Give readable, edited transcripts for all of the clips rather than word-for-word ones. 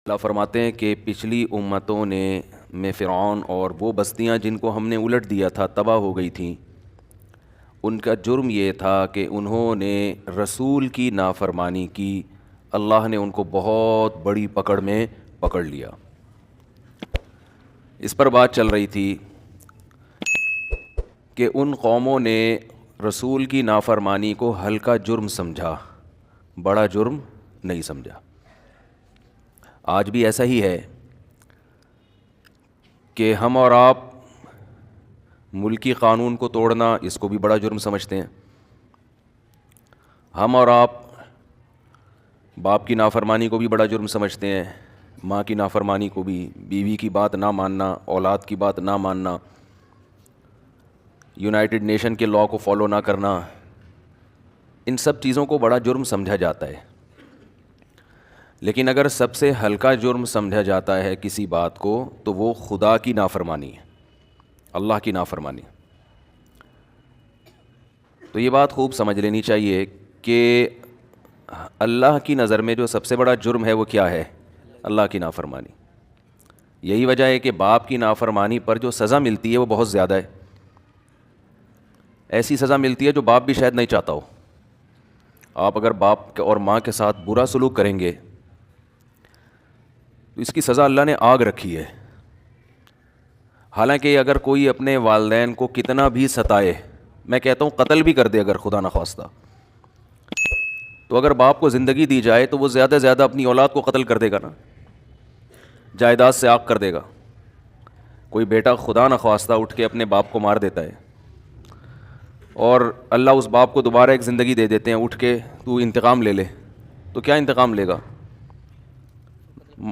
اللہ فرماتے ہیں کہ پچھلی امتوں نے میں فرعون اور وہ بستیاں جن کو ہم نے الٹ دیا تھا تباہ ہو گئی تھیں، ان کا جرم یہ تھا کہ انہوں نے رسول کی نافرمانی کی۔ اللہ نے ان کو بہت بڑی پکڑ میں پکڑ لیا۔ اس پر بات چل رہی تھی کہ ان قوموں نے رسول کی نافرمانی کو ہلکا جرم سمجھا، بڑا جرم نہیں سمجھا۔ آج بھی ایسا ہی ہے کہ ہم اور آپ ملکی قانون کو توڑنا اس کو بھی بڑا جرم سمجھتے ہیں۔ ہم اور آپ باپ کی نافرمانی کو بھی بڑا جرم سمجھتے ہیں، ماں کی نافرمانی کو بھی، بیوی کی بات نہ ماننا، اولاد کی بات نہ ماننا، یونائٹڈ نیشن کے لاء کو فالو نہ کرنا، ان سب چیزوں کو بڑا جرم سمجھا جاتا ہے۔ لیکن اگر سب سے ہلکا جرم سمجھا جاتا ہے کسی بات کو تو وہ خدا کی نافرمانی ہے، اللہ کی نافرمانی۔ تو یہ بات خوب سمجھ لینی چاہیے کہ اللہ کی نظر میں جو سب سے بڑا جرم ہے وہ کیا ہے؟ اللہ کی نافرمانی۔ یہی وجہ ہے کہ باپ کی نافرمانی پر جو سزا ملتی ہے وہ بہت زیادہ ہے۔ ایسی سزا ملتی ہے جو باپ بھی شاید نہیں چاہتا ہو۔ آپ اگر باپ اور ماں کے ساتھ برا سلوک کریں گے تو اس کی سزا اللہ نے آگ رکھی ہے۔ حالانکہ اگر کوئی اپنے والدین کو کتنا بھی ستائے، میں کہتا ہوں قتل بھی کر دے اگر خدا نخواستہ، تو اگر باپ کو زندگی دی جائے تو وہ زیادہ سے زیادہ اپنی اولاد کو قتل کر دے گا نا، جائیداد سے آگ کر دے گا۔ کوئی بیٹا خدا نخواستہ اٹھ کے اپنے باپ کو مار دیتا ہے اور اللہ اس باپ کو دوبارہ ایک زندگی دے دیتے ہیں، اٹھ کے تو انتقام لے لے، تو کیا انتقام لے گا؟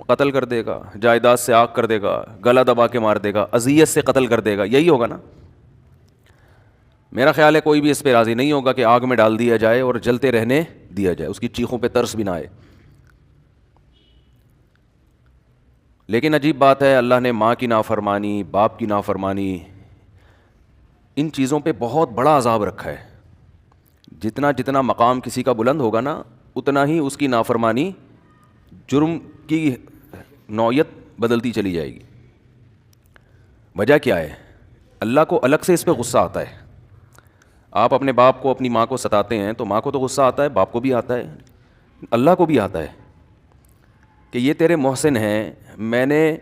قتل کر دے گا، جائیداد سے آگ کر دے گا، گلا دبا کے مار دے گا، اذیت سے قتل کر دے گا، یہی ہوگا نا۔ میرا خیال ہے کوئی بھی اس پہ راضی نہیں ہوگا کہ آگ میں ڈال دیا جائے اور جلتے رہنے دیا جائے، اس کی چیخوں پہ ترس بھی نہ آئے۔ لیکن عجیب بات ہے، اللہ نے ماں کی نافرمانی، باپ کی نافرمانی، ان چیزوں پہ بہت بڑا عذاب رکھا ہے۔ جتنا جتنا مقام کسی کا بلند ہوگا نا، اتنا ہی اس کی نافرمانی، جرم کی نوعیت بدلتی چلی جائے گی۔ وجہ کیا ہے؟ اللہ کو الگ سے اس پہ غصہ آتا ہے۔ آپ اپنے باپ کو، اپنی ماں کو ستاتے ہیں تو ماں کو تو غصہ آتا ہے، باپ کو بھی آتا ہے، اللہ کو بھی آتا ہے کہ یہ تیرے محسن ہیں، میں نے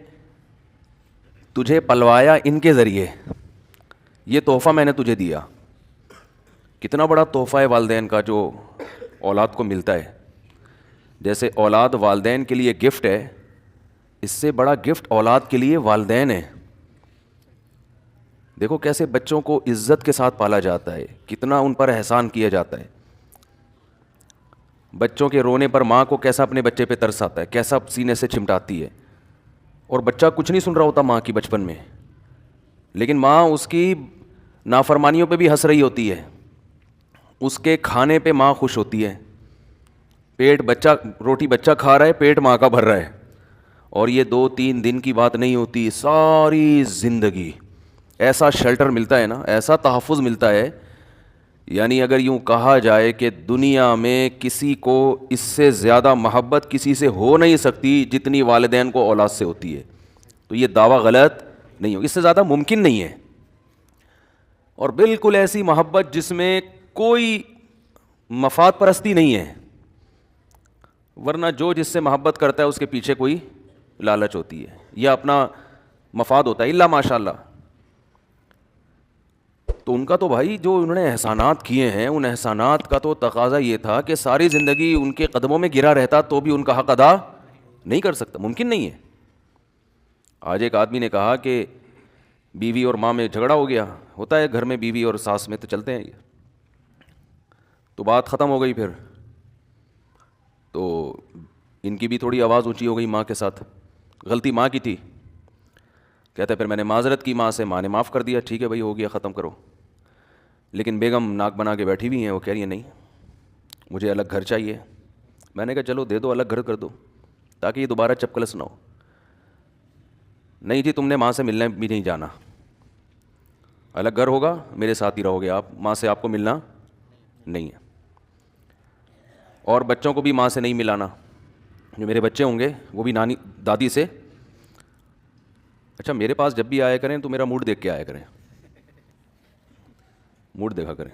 تجھے پلوایا ان کے ذریعے، یہ تحفہ میں نے تجھے دیا۔ کتنا بڑا تحفہ ہے والدین کا جو اولاد کو ملتا ہے۔ جیسے اولاد والدین کے لیے گفٹ ہے، اس سے بڑا گفٹ اولاد کے لیے والدین ہے۔ دیکھو کیسے بچوں کو عزت کے ساتھ پالا جاتا ہے، کتنا ان پر احسان کیا جاتا ہے۔ بچوں کے رونے پر ماں کو کیسا اپنے بچے پہ ترس آتا ہے، کیسا سینے سے چمٹاتی ہے، اور بچہ کچھ نہیں سن رہا ہوتا ماں کی بچپن میں، لیکن ماں اس کی نافرمانیوں پہ بھی ہنس رہی ہوتی ہے، اس کے کھانے پہ ماں خوش ہوتی ہے۔ پیٹ بچہ، روٹی بچہ کھا رہا ہے، پیٹ ماں کا بھر رہا ہے، اور یہ 2-3 دن کی بات نہیں ہوتی، ساری زندگی ایسا شیلٹر ملتا ہے نا، ایسا تحفظ ملتا ہے۔ یعنی اگر یوں کہا جائے کہ دنیا میں کسی کو اس سے زیادہ محبت کسی سے ہو نہیں سکتی جتنی والدین کو اولاد سے ہوتی ہے، تو یہ دعویٰ غلط نہیں ہو، اس سے زیادہ ممکن نہیں ہے۔ اور بالکل ایسی محبت جس میں کوئی مفاد پرستی نہیں ہے، ورنہ جو جس سے محبت کرتا ہے اس کے پیچھے کوئی لالچ ہوتی ہے یا اپنا مفاد ہوتا ہے، الا ماشاء اللہ۔ تو ان کا تو بھائی جو انہوں نے احسانات کیے ہیں، ان احسانات کا تو تقاضا یہ تھا کہ ساری زندگی ان کے قدموں میں گرا رہتا تو بھی ان کا حق ادا نہیں کر سکتا، ممکن نہیں ہے۔ آج ایک آدمی نے کہا کہ بیوی اور ماں میں جھگڑا ہو گیا، ہوتا ہے گھر میں بیوی اور ساس میں تو چلتے ہیں یہ، تو بات ختم ہو گئی۔ پھر تو ان کی بھی تھوڑی آواز اونچی ہو گئی ماں کے ساتھ، غلطی ماں کی تھی، کہتا ہے پھر میں نے معذرت کی ماں سے، ماں نے معاف کر دیا، ٹھیک ہے بھائی ہو گیا، ختم کرو۔ لیکن بیگم ناک بنا کے بیٹھی ہوئی ہیں، وہ کہہ رہی ہیں نہیں مجھے الگ گھر چاہیے۔ میں نے کہا چلو دے دو، الگ گھر کر دو تاکہ یہ دوبارہ چپکلس نہ ہو۔ نہیں جی تم نے ماں سے ملنے بھی نہیں جانا، الگ گھر ہوگا میرے ساتھ ہی رہو گے آپ، ماں سے آپ کو ملنا نہیں ہے، اور بچوں کو بھی ماں سے نہیں ملانا، جو میرے بچے ہوں گے وہ بھی نانی دادی سے اچھا میرے پاس جب بھی آیا کریں تو میرا موڈ دیکھ کے آیا کریں, موڈ دیکھا کریں.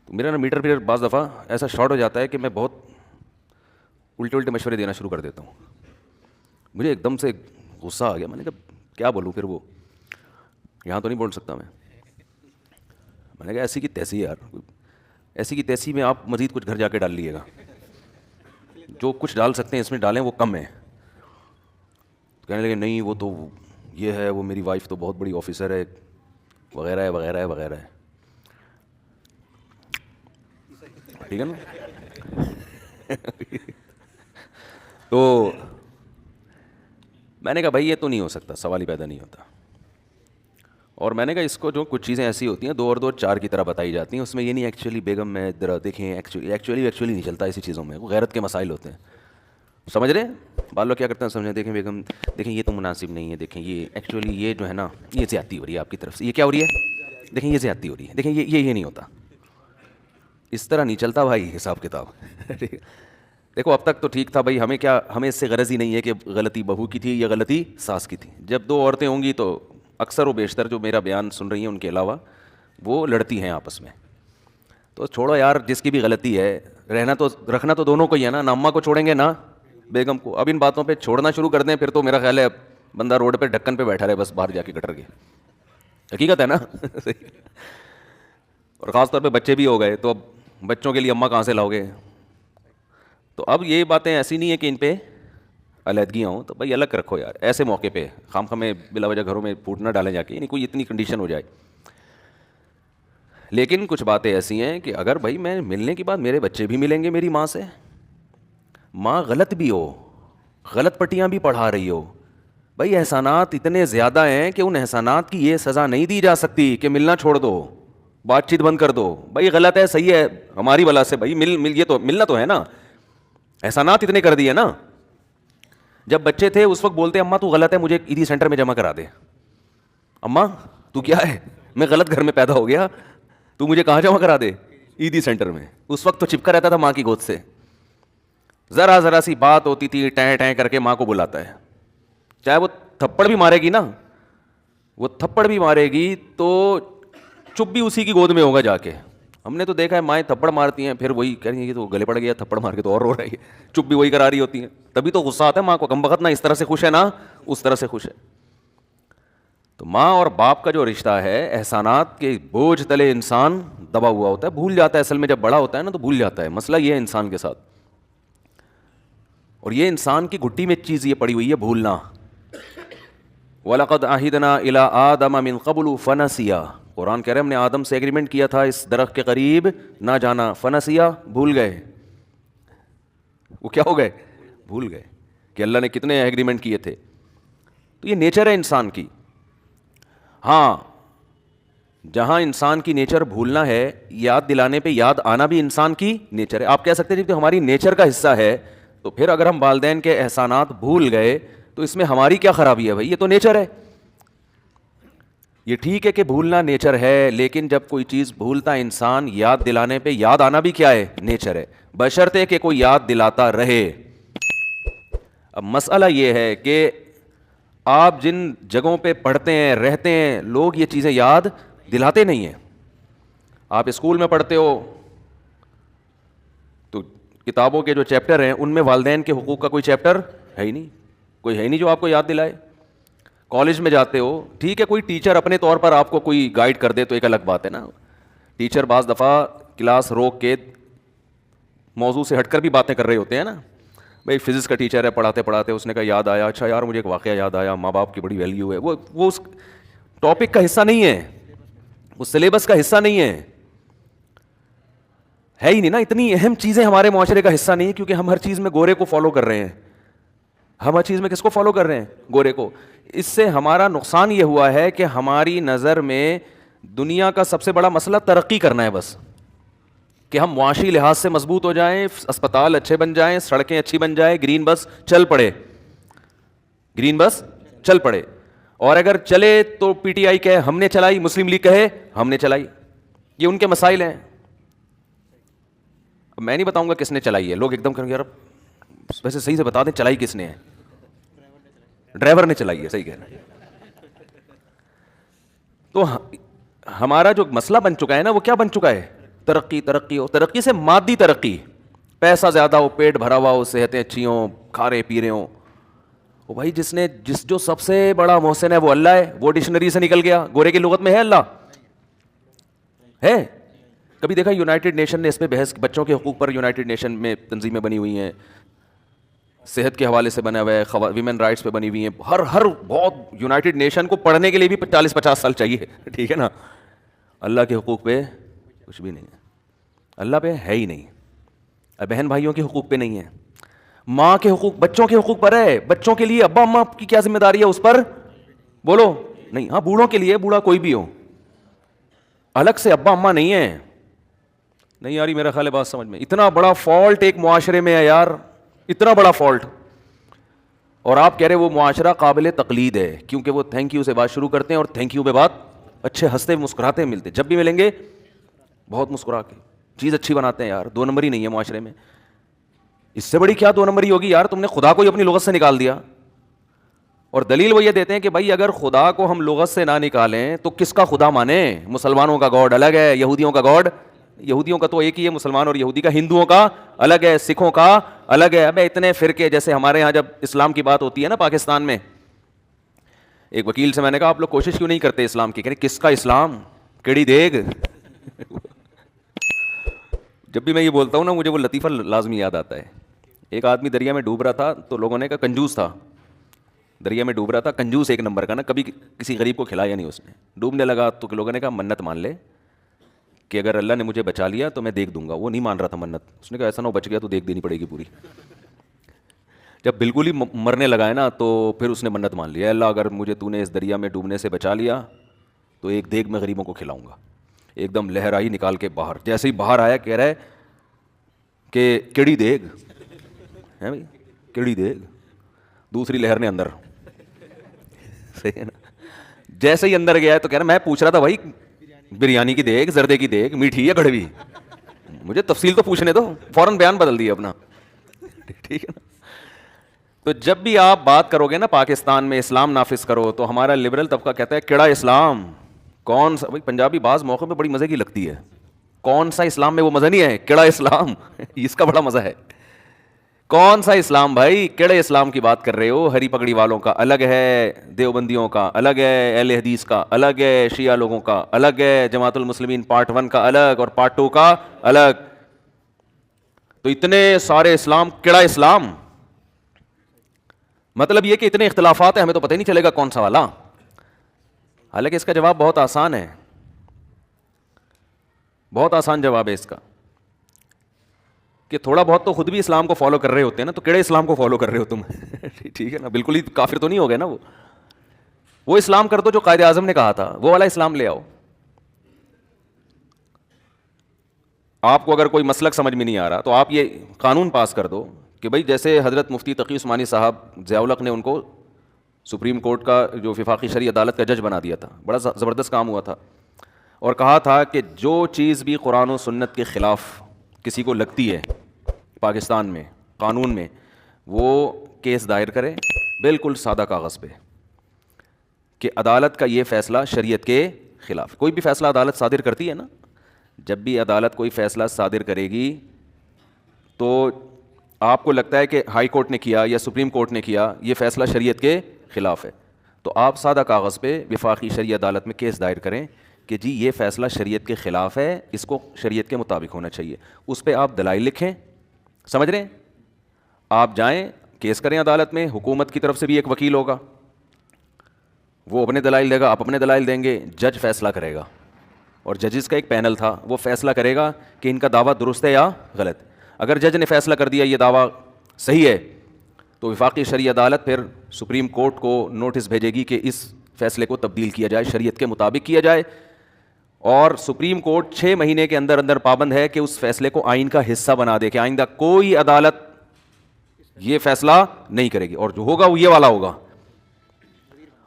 تو میرا نا میٹر پھر بعض دفعہ ایسا شارٹ ہو جاتا ہے کہ میں بہت الٹے مشورے دینا شروع کر دیتا ہوں. مجھے ایک دم سے غصہ آ گیا, میں نے کہا کیا بولوں پھر, وہ یہاں تو نہیں بول سکتا میں نے کہا ایسی کی تیسی یار, ایسی کی تیسی میں آپ مزید کچھ گھر جا کے ڈال لیے گا, جو کچھ ڈال سکتے ہیں اس میں ڈالیں, وہ کم ہے. کہنے لگے نہیں وہ تو یہ ہے, وہ میری وائف تو بہت بڑی آفیسر ہے وغیرہ ہے وغیرہ ہے وغیرہ ہے. ٹھیک ہے نا. تو میں نے کہا بھائی یہ تو نہیں ہو سکتا, سوال ہی پیدا نہیں ہوتا. اور میں نے کہا اس کو جو کچھ چیزیں ایسی ہوتی ہیں 2 اور 2 4 کی طرح بتائی جاتی ہیں, اس میں یہ نہیں ایکچولی بیگم میں ذرا دیکھیں ایکچولی نہیں چلتا ایسی چیزوں میں, وہ غیرت کے مسائل ہوتے ہیں, سمجھ رہے ہیں. بعض لوگ کیا کرتے ہیں سمجھیں دیکھیں بیگم دیکھیں یہ تو مناسب نہیں ہے, دیکھیں یہ ایکچولی یہ جو ہے نا یہ زیادتی ہو رہی ہے آپ کی طرف سے, یہ کیا ہو رہی ہے, دیکھیں یہ زیادتی ہو رہی ہے, دیکھیں یہ نہیں ہوتا. اس طرح نہیں چلتا بھائی حساب کتاب. دیکھو اب تک تو ٹھیک تھا بھائی, ہمیں اس سے غرض ہی نہیں ہے کہ غلطی بہو کی تھی یا غلطی ساس کی تھی. جب 2 عورتیں ہوں گی تو اکثر و بیشتر جو میرا بیان سن رہی ہیں ان کے علاوہ وہ لڑتی ہیں آپس میں. تو چھوڑو یار, جس کی بھی غلطی ہے رکھنا تو دونوں کو ہی ہے نا, نہ اماں کو چھوڑیں گے نہ بیگم کو. اب ان باتوں پہ چھوڑنا شروع کر دیں پھر تو میرا خیال ہے بندہ روڈ پہ ڈھکن پہ بیٹھا رہے بس, باہر جا کے گٹر کے. حقیقت ہے نا. اور خاص طور پہ بچے بھی ہو گئے تو اب بچوں کے لیے اماں کہاں سے لاؤ گے. تو اب یہ باتیں ایسی نہیں ہیں کہ ان پہ علیحدگیاں ہوں, تو بھائی الگ رکھو یار. ایسے موقع پہ خام خامے بلا وجہ گھروں میں پھوٹ نہ ڈالیں جا کے, یعنی کوئی اتنی کنڈیشن ہو جائے. لیکن کچھ باتیں ایسی ہیں کہ اگر بھائی میں ملنے کے بعد میرے بچے بھی ملیں گے میری ماں سے, ماں غلط بھی ہو, غلط پٹیاں بھی پڑھا رہی ہو, بھائی احسانات اتنے زیادہ ہیں کہ ان احسانات کی یہ سزا نہیں دی جا سکتی کہ ملنا چھوڑ دو, بات چیت بند کر دو. بھائی غلط ہے صحیح ہے ہماری وجہ سے, بھائی مل یہ تو ملنا تو ہے نا. احسانات اتنے کر دیے نا. جب بچے تھے اس وقت بولتے اماں تو غلط ہے, مجھے عیدی سینٹر میں جمع کرا دے. اماں تو کیا ہے, میں غلط گھر میں پیدا ہو گیا, تو مجھے کہاں جمع کرا دے, عیدی سینٹر میں. اس وقت تو چپکا رہتا تھا ماں کی گود سے, ذرا سی بات ہوتی تھی ٹیں ٹیں کر کے ماں کو بلاتا ہے. چاہے وہ تھپڑ بھی مارے گی نا, وہ تھپڑ بھی مارے گی تو چپ بھی اسی کی گود میں ہوگا جا کے. ہم نے تو دیکھا ہے مائیں تھپڑ مارتی ہیں پھر وہی کہہ رہی ہیں کہ تو گلے پڑ گیا, تھپڑ مار کے تو اور رو رہی ہے, چپ بھی وہی کرا رہی ہوتی ہیں. تبھی تو غصہ آتا ہے ماں کو, کم بخت نہ اس طرح سے خوش ہے نہ اس طرح سے خوش ہے. تو ماں اور باپ کا جو رشتہ ہے, احسانات کے بوجھ تلے انسان دبا ہوا ہوتا ہے, بھول جاتا ہے. اصل میں جب بڑا ہوتا ہے نا تو بھول جاتا ہے. مسئلہ یہ ہے انسان کے ساتھ, اور یہ انسان کی گھٹی میں چیز یہ پڑی ہوئی ہے بھولنا. وَلَقَدْ عَهِدْنَا إِلَىٰ آدَمَ مِن قَبْلُ فَنَسِيَا, قرآن کہہ رہے ہم نے آدم سے ایگریمنٹ کیا تھا اس درخت کے قریب نہ جانا. فنسیا بھول گئے, وہ کیا ہو گئے, بھول گئے کہ اللہ نے کتنے ایگریمنٹ کیے تھے. تو یہ نیچر ہے انسان کی. ہاں جہاں انسان کی نیچر بھولنا ہے, یاد دلانے پہ یاد آنا بھی انسان کی نیچر ہے. آپ کہہ سکتے ہیں کہ ہماری نیچر کا حصہ ہے, تو پھر اگر ہم والدین کے احسانات بھول گئے تو اس میں ہماری کیا خرابی ہے. بھائی یہ تو نیچر ہے. یہ ٹھیک ہے کہ بھولنا نیچر ہے, لیکن جب کوئی چیز بھولتا انسان, یاد دلانے پہ یاد آنا بھی کیا ہے, نیچر ہے, بشرطے کہ کوئی یاد دلاتا رہے. اب مسئلہ یہ ہے کہ آپ جن جگہوں پہ پڑھتے ہیں رہتے ہیں, لوگ یہ چیزیں یاد دلاتے نہیں ہیں. آپ اسکول میں پڑھتے ہو تو کتابوں کے جو چیپٹر ہیں ان میں والدین کے حقوق کا کوئی چیپٹر ہے ہی نہیں, کوئی ہے نہیں جو آپ کو یاد دلائے. کالج میں جاتے ہو, ٹھیک ہے کوئی ٹیچر اپنے طور پر آپ کو کوئی گائیڈ کر دے تو ایک الگ بات ہے نا. ٹیچر بعض دفعہ کلاس روک کے موضوع سے ہٹ کر بھی باتیں کر رہے ہوتے ہیں نا. بھائی فزکس کا ٹیچر ہے, پڑھاتے پڑھاتے اس نے کہا یاد آیا, اچھا یار مجھے ایک واقعہ یاد آیا, ماں باپ کی بڑی ویلیو ہے. وہ اس ٹاپک کا حصہ نہیں ہے, وہ سلیبس کا حصہ نہیں ہے ہی نہیں نا. اتنی اہم چیزیں ہمارے معاشرے کا حصہ نہیں ہے, کیونکہ ہم ہر چیز میں گورے کو فالو کر رہے ہیں. ہم ہر چیز میں کس کو فالو کر رہے ہیں, گورے کو. اس سے ہمارا نقصان یہ ہوا ہے کہ ہماری نظر میں دنیا کا سب سے بڑا مسئلہ ترقی کرنا ہے بس, کہ ہم معاشی لحاظ سے مضبوط ہو جائیں, اسپتال اچھے بن جائیں, سڑکیں اچھی بن جائیں, گرین بس چل پڑے, گرین بس چل پڑے. اور اگر چلے تو پی ٹی آئی کہے ہم نے چلائی, مسلم لیگ کہے ہم نے چلائی. یہ ان کے مسائل ہیں. اب میں نہیں بتاؤں گا کس نے چلائی ہے. لوگ ایک دم کہیں گے یار ویسے صحیح سے بتا دیں چلائی کس نے ہے؟ ڈرائیور نے چلائی ہے, صحیح کہہ رہے ہیں. تو ہمارا جو مسئلہ بن چکا ہے نا, وہ کیا بن چکا ہے؟ ترقی. ترقی ہو, ترقی سے مادی ترقی, پیسہ زیادہ ہو, پیٹ بھرا ہوا ہو, صحتیں اچھی ہوں, کھا رہے پی رہے ہوں. وہ بھائی جو سب سے بڑا محسن ہے وہ اللہ ہے, وہ ڈکشنری سے نکل گیا. گورے کی لغت میں ہے اللہ ہے؟ کبھی دیکھا یونائٹڈ نیشن نے اس پہ بحث, بچوں کے حقوق پر یونائٹڈ نیشن میں تنظیمیں بنی ہوئی ہیں, صحت کے حوالے سے بنا ہوا ہے, ویمن رائٹس پہ بنی ہوئی ہیں, ہر بہت یونائٹڈ نیشن کو پڑھنے کے لیے بھی 40-50 سال چاہیے, ٹھیک ہے نا. اللہ کے حقوق پہ کچھ بھی نہیں ہے, اللہ پہ ہے ہی نہیں. بہن بھائیوں کے حقوق پہ نہیں ہے, ماں کے حقوق, بچوں کے حقوق پر ہے. بچوں کے لیے ابا اماں کی کیا ذمہ داری ہے اس پر؟ بولو نہیں. ہاں بوڑھوں کے لیے, بوڑھا کوئی بھی ہو, الگ سے ابا اماں نہیں ہے. نہیں یاری میرا خیال ہے بات سمجھ میں. اتنا بڑا فالٹ ایک معاشرے میں ہے یار, اتنا بڑا فالٹ, اور آپ کہہ رہے وہ معاشرہ قابل تقلید ہے, کیونکہ وہ تھینک یو سے بات شروع کرتے ہیں, اور تھینک یو پہ بات اچھے ہنستے مسکراتے ملتے, جب بھی ملیں گے بہت مسکرا کے چیز اچھی بناتے ہیں یار. 2 نمبری نہیں ہے معاشرے میں. اس سے بڑی کیا 2 نمبری ہوگی یار؟ تم نے خدا کو ہی اپنی لغت سے نکال دیا. اور دلیل وہ یہ دیتے ہیں کہ بھائی اگر خدا کو ہم لغت سے نہ نکالیں تو کس کا خدا مانیں؟ مسلمانوں کا گاڈ الگ ہے, یہودیوں کا گاڈ, یہودیوں کا تو ایک ہی ہے مسلمان اور یہودی کا, ہندوؤں کا الگ ہے, سکھوں کا الگ ہے. ابے اتنے فرقے, جیسے ہمارے یہاں جب اسلام کی بات ہوتی ہے نا پاکستان میں, ایک وکیل سے میں نے کہا آپ لوگ کوشش کیوں نہیں کرتے اسلام کی؟ کہہ رہے کس کا اسلام, کیڑی دیگ. جب بھی میں یہ بولتا ہوں نا مجھے وہ لطیفہ لازمی یاد آتا ہے. ایک آدمی دریا میں ڈوب رہا تھا, تو لوگوں نے کہا کنجوس تھا, دریا میں ڈوب رہا تھا, کنجوس ایک نمبر کا نا, کبھی کسی غریب کو کھلایا نہیں اس نے. ڈوبنے لگا تو لوگوں نے کہا منت مان لے کہ اگر اللہ نے مجھے بچا لیا تو میں دیکھ دوں گا. وہ نہیں مان رہا تھا منت. اس نے کہا ایسا نہ ہو بچ گیا تو دیکھ دینی پڑے گی پوری. جب بالکل ہی مرنے لگا ہے نا تو پھر اس نے منت مان لیا, اللہ اگر مجھے تو نے اس دریا میں ڈوبنے سے بچا لیا تو ایک دیگ میں غریبوں کو کھلاؤں گا. ایک دم لہر آئی نکال کے باہر, جیسے ہی باہر آیا کہہ رہا ہے کہ کیڑی دیگ ہے بھائی, کیڑی دیگ. دوسری لہر نے اندر, صحیح ہے نا. جیسے ہی اندر گیا ہے تو کہہ رہا میں پوچھ رہا تھا بھائی بریانی کی دیگ, زردے کی دیگ, میٹھی یا کڑوی, مجھے تفصیل تو پوچھنے دو. فوراً بیان بدل دیا اپنا, ٹھیک ہے نا. تو جب بھی آپ بات کرو گے نا پاکستان میں اسلام نافذ کرو, تو ہمارا لبرل طبقہ کہتا ہے کیڑا اسلام, کون سا. بھائی پنجابی بعض موقع پہ بڑی مزے کی لگتی ہے, کون سا اسلام میں وہ مزہ نہیں ہے, کیڑا اسلام اس کا بڑا مزہ ہے. کون سا اسلام بھائی, کیڑے اسلام کی بات کر رہے ہو؟ ہری پگڑی والوں کا الگ ہے, دیوبندیوں کا الگ ہے, اہل حدیث کا الگ ہے, شیعہ لوگوں کا الگ ہے, جماعت المسلمین پارٹ 1 کا الگ اور پارٹ 2 کا الگ. تو اتنے سارے اسلام, کیڑا اسلام, مطلب یہ کہ اتنے اختلافات ہیں, ہمیں تو پتہ ہی نہیں چلے گا کون سا والا. حالانکہ اس کا جواب بہت آسان ہے, بہت آسان جواب ہے اس کا, کہ تھوڑا بہت تو خود بھی اسلام کو فالو کر رہے ہوتے ہیں نا, تو کیڑے اسلام کو فالو کر رہے ہو تم؟ ٹھیک ہے نا, بالکل ہی کافر تو نہیں ہو گئے نا. وہ اسلام کر دو جو قائد اعظم نے کہا تھا, وہ والا اسلام لے آؤ. آپ کو اگر کوئی مسلک سمجھ میں نہیں آ رہا تو آپ یہ قانون پاس کر دو کہ بھائی جیسے حضرت مفتی تقی عثمانی صاحب ضیاء الحق نے ان کو سپریم کورٹ کا جو وفاقی شرعی عدالت کا جج بنا دیا تھا, بڑا زبردست کام ہوا تھا, اور کہا تھا کہ جو چیز بھی قرآن و سنت کے خلاف کسی کو لگتی ہے پاکستان میں قانون میں, وہ کیس دائر کرے بالکل سادہ کاغذ پہ کہ عدالت کا یہ فیصلہ شریعت کے خلاف. کوئی بھی فیصلہ عدالت صادر کرتی ہے نا, جب بھی عدالت کوئی فیصلہ صادر کرے گی تو آپ کو لگتا ہے کہ ہائی کورٹ نے کیا یا سپریم کورٹ نے کیا, یہ فیصلہ شریعت کے خلاف ہے, تو آپ سادہ کاغذ پہ وفاقی شرعی عدالت میں کیس دائر کریں کہ جی یہ فیصلہ شریعت کے خلاف ہے, اس کو شریعت کے مطابق ہونا چاہیے. اس پہ آپ دلائل لکھیں, سمجھ رہے ہیں, آپ جائیں کیس کریں عدالت میں, حکومت کی طرف سے بھی ایک وکیل ہوگا, وہ اپنے دلائل دے گا, آپ اپنے دلائل دیں گے, جج فیصلہ کرے گا, اور ججز کا ایک پینل تھا, وہ فیصلہ کرے گا کہ ان کا دعویٰ درست ہے یا غلط. اگر جج نے فیصلہ کر دیا یہ دعویٰ صحیح ہے تو وفاقی شرعی عدالت پھر سپریم کورٹ کو نوٹس بھیجے گی کہ اس فیصلے کو تبدیل کیا جائے, شریعت کے مطابق کیا جائے, اور سپریم کورٹ 6 مہینے کے اندر اندر پابند ہے کہ اس فیصلے کو آئین کا حصہ بنا دے, کہ آئندہ کوئی عدالت یہ فیصلہ نہیں کرے گی, اور جو ہوگا وہ یہ والا ہوگا.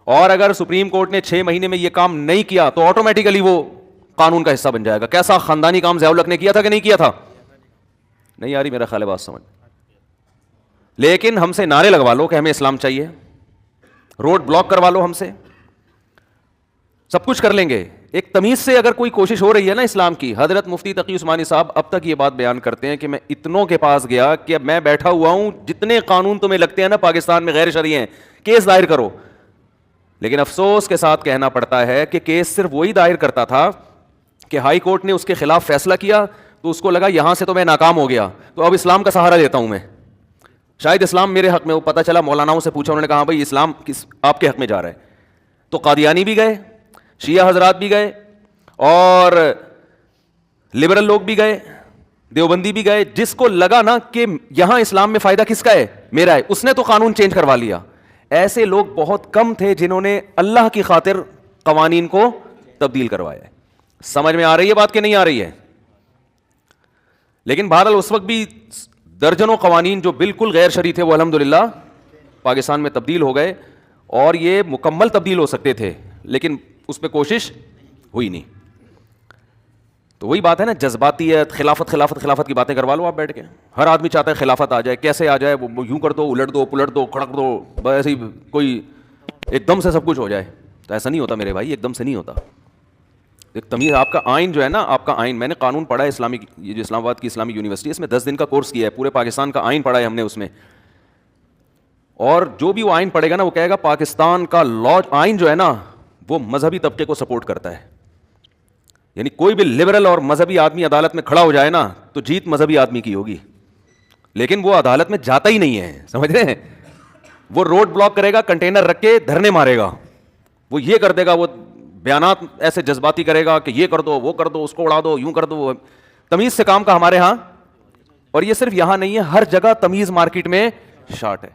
اور اگر سپریم کورٹ نے 6 مہینے میں یہ کام نہیں کیا تو آٹومیٹیکلی وہ قانون کا حصہ بن جائے گا. کیسا خاندانی کام ضیاء الحق نے کیا تھا کہ نہیں کیا تھا؟ نہیں یاری میرا خیال ہے بات سمجھ. لیکن ہم سے نعرے لگوا لو کہ ہمیں اسلام چاہیے, روڈ بلاک کروا لو ہم سے, سب کچھ کر لیں گے. ایک تمیز سے اگر کوئی کوشش ہو رہی ہے نا اسلام کی, حضرت مفتی تقی عثمانی صاحب اب تک یہ بات بیان کرتے ہیں کہ میں اتنوں کے پاس گیا کہ میں بیٹھا ہوا ہوں, جتنے قانون تمہیں لگتے ہیں نا پاکستان میں غیر شرعی ہیں, کیس دائر کرو. لیکن افسوس کے ساتھ کہنا پڑتا ہے کہ کیس صرف وہی دائر کرتا تھا کہ ہائی کورٹ نے اس کے خلاف فیصلہ کیا تو اس کو لگا یہاں سے تو میں ناکام ہو گیا, تو اب اسلام کا سہارا لیتا ہوں میں, شاید اسلام میرے حق میں. وہ پتہ چلا مولاناؤں سے پوچھا, انہوں نے کہا بھائی اسلام آپ کے حق میں جا رہا ہے. تو قادیانی بھی گئے, شیعہ حضرات بھی گئے, اور لبرل لوگ بھی گئے, دیوبندی بھی گئے. جس کو لگا نا کہ یہاں اسلام میں فائدہ کس کا ہے, میرا ہے, اس نے تو قانون چینج کروا لیا. ایسے لوگ بہت کم تھے جنہوں نے اللہ کی خاطر قوانین کو تبدیل کروایا ہے. سمجھ میں آ رہی ہے بات کہ نہیں آ رہی ہے؟ لیکن بہرحال اس وقت بھی درجنوں قوانین جو بالکل غیر شرعی تھے وہ الحمدللہ پاکستان میں تبدیل ہو گئے, اور یہ مکمل تبدیل ہو سکتے تھے لیکن اس پہ کوشش ہوئی نہیں. تو وہی بات ہے نا, جذباتیت, خلافت خلافت خلافت کی باتیں کروا لو آپ بیٹھ کے. ہر آدمی چاہتا ہے خلافت آ جائے, کیسے آ جائے, وہ یوں کر دو, الٹ دو, پلٹ دو, کھڑک دو, بس ایسے ہی کوئی ایک دم سے سب کچھ ہو جائے. تو ایسا نہیں ہوتا میرے بھائی, ایک دم سے نہیں ہوتا. ایک تمیز, آپ کا آئین جو ہے نا, آپ کا آئین, میں نے قانون پڑھا ہے اسلامی, یہ جو اسلام آباد کی اسلامی یونیورسٹی ہے, اس میں 10 دن کا کورس کیا ہے, پورے پاکستان کا آئین پڑھا ہے ہم نے اس میں. اور جو بھی وہ آئین پڑھے گا نا وہ کہے گا پاکستان کا لا آئین جو ہے نا وہ مذہبی طبقے کو سپورٹ کرتا ہے. یعنی کوئی بھی لبرل اور مذہبی آدمی عدالت میں کھڑا ہو جائے نا تو جیت مذہبی آدمی کی ہوگی, لیکن وہ عدالت میں جاتا ہی نہیں ہے, سمجھ رہے ہیں. وہ روڈ بلاک کرے گا, کنٹینر رکھ کے دھرنے مارے گا, وہ یہ کر دے گا, وہ بیانات ایسے جذباتی کرے گا کہ یہ کر دو, وہ کر دو, اس کو اڑا دو, یوں کر دو. تمیز سے کام کا ہمارے ہاں, اور یہ صرف یہاں نہیں ہے, ہر جگہ تمیز مارکیٹ میں شارٹ ہے.